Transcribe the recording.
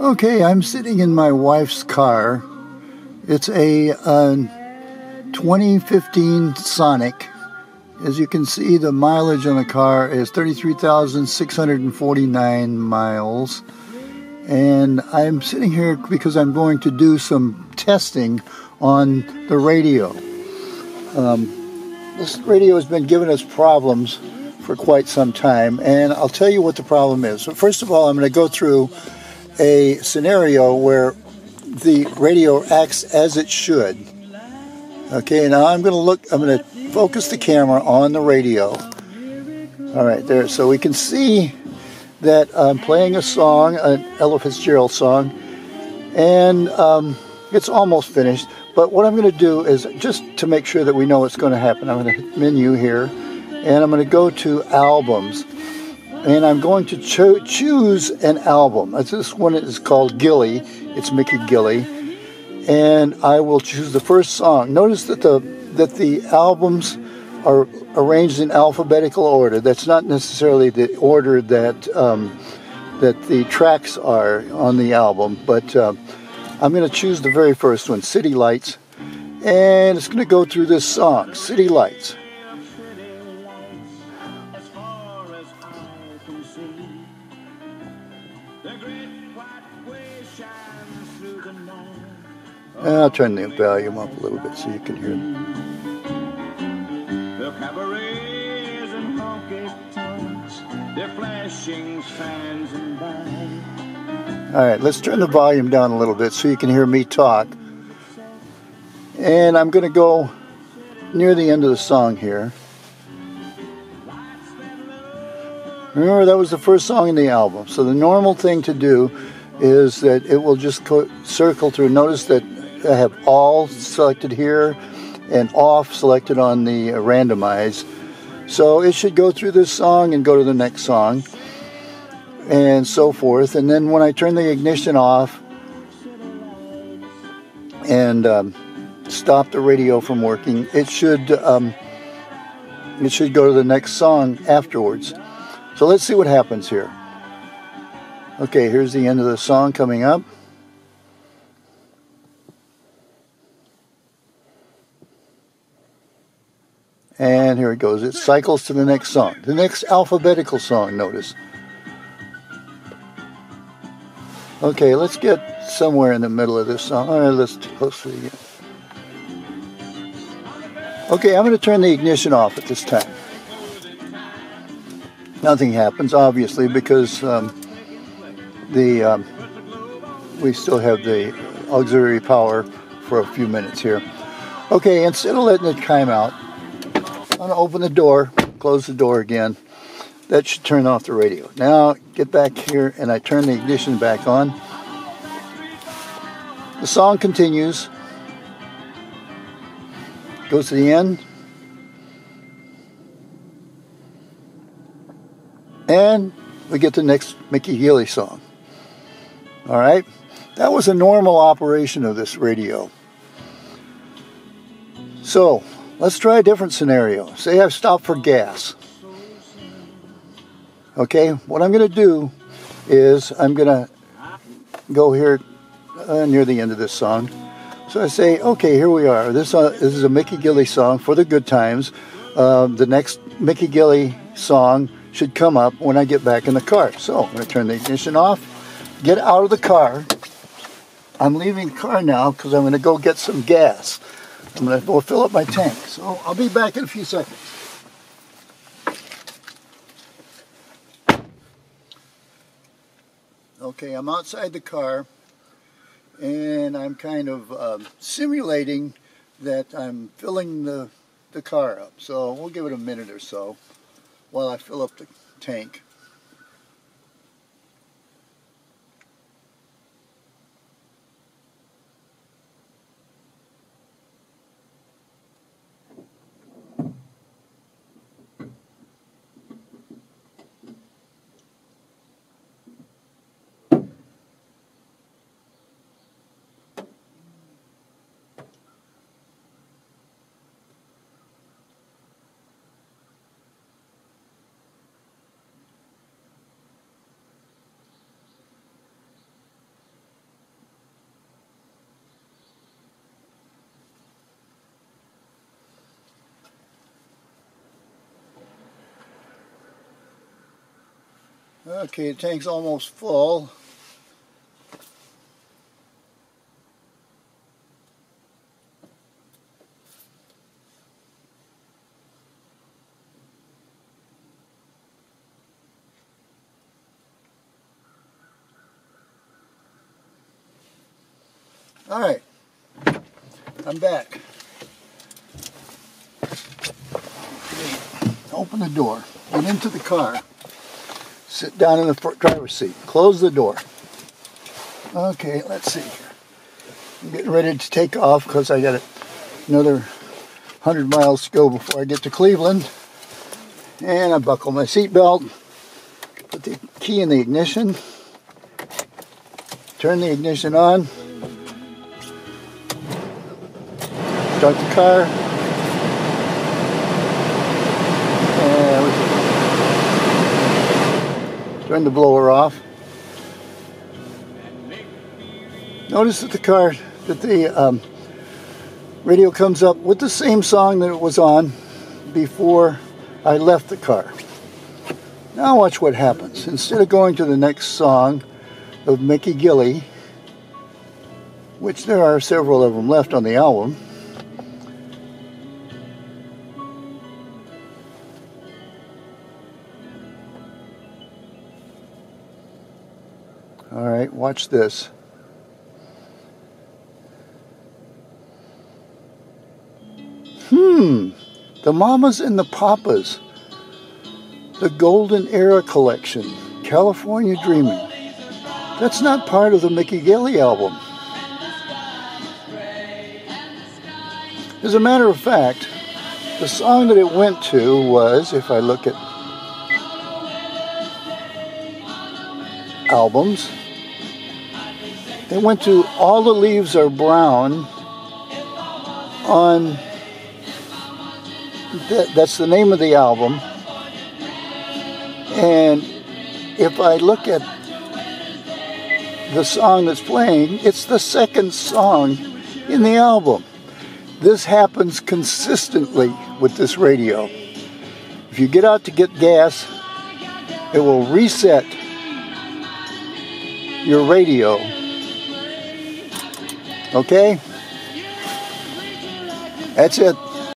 Okay, I'm sitting in my wife's car. It's a 2015 Sonic. As you can see, the mileage on the car is 33,649 miles. And I'm sitting here because I'm going to do some testing on the radio. This radio has been giving us problems for quite some time, and I'll tell you what the problem is. So first of all, I'm going to go through a scenario where the radio acts as it should. Okay, now I'm going to focus the camera on the radio. All right, there, so we can see that I'm playing a song, an Ella Fitzgerald song, and it's almost finished. But what I'm going to do is, just to make sure that we know what's going to happen, I'm going to hit menu here, and I'm going to go to albums. And I'm going to choose an album. This one is called Gilly. It's Mickey Gilly. And I will choose the first song. Notice that the albums are arranged in alphabetical order. That's not necessarily the order that the tracks are on the album, but I'm going to choose the very first one, City Lights. And it's going to go through this song, City Lights. I'll turn the volume up a little bit so you can hear them. The cabarets and honky-tonks, they're flashing fans and buying. All right, let's turn the volume down a little bit so you can hear me talk. And I'm going to go near the end of the song here. Remember, that was the first song in the album. So the normal thing to do is that it will just circle through. Notice that I have all selected here and off selected on the randomize. So it should go through this song and go to the next song and so forth. And then when I turn the ignition off and stop the radio from working, it should go to the next song afterwards. So let's see what happens here. Okay, here's the end of the song coming up. And here it goes. It cycles to the next song. The next alphabetical song, notice. Okay, let's get somewhere in the middle of this song. All right, let's see again. Okay, I'm going to turn the ignition off at this time. Nothing happens, obviously, because we still have the auxiliary power for a few minutes here. Okay, instead of letting it time out, I'm going to open the door, close the door again. That should turn off the radio. Now, get back here, and I turn the ignition back on. The song continues. Goes to the end. And we get the next Mickey Gilly song. All right? That was a normal operation of this radio. So, let's try a different scenario. Say I've stopped for gas. Okay, what I'm going to do is I'm going to go here near the end of this song. So I say, okay, here we are. This is a Mickey Gilly song for the good times. The next Mickey Gilly song should come up when I get back in the car. So I'm going to turn the ignition off, get out of the car. I'm leaving the car now because I'm going to go get some gas. I'm going to go fill up my tank. So I'll be back in a few seconds. Okay, I'm outside the car, and I'm kind of simulating that I'm filling the car up. So we'll give it a minute or so while I fill up the tank. Okay, the tank's almost full. All right, I'm back. Open the door, get into the car, sit down in the driver's seat, close the door. Okay, let's see here. I'm getting ready to take off because I got another 100 miles to go before I get to Cleveland. And I buckle my seatbelt, put the key in the ignition, turn the ignition on, start the car. Turn the blower off. Notice that the radio comes up with the same song that it was on before I left the car. Now watch what happens. Instead of going to the next song of Mickey Gilley, which there are several of them left on the album, all right, watch this. The Mamas and the Papas, the Golden Era Collection, California Dreaming. That's not part of the Mickey Gilley album. As a matter of fact, the song that it went to was, if I look at albums, it went to All the Leaves Are Brown on, that's the name of the album. And if I look at the song that's playing, it's the second song in the album. This happens consistently with this radio. If you get out to get gas, it will reset your radio. Okay? That's it.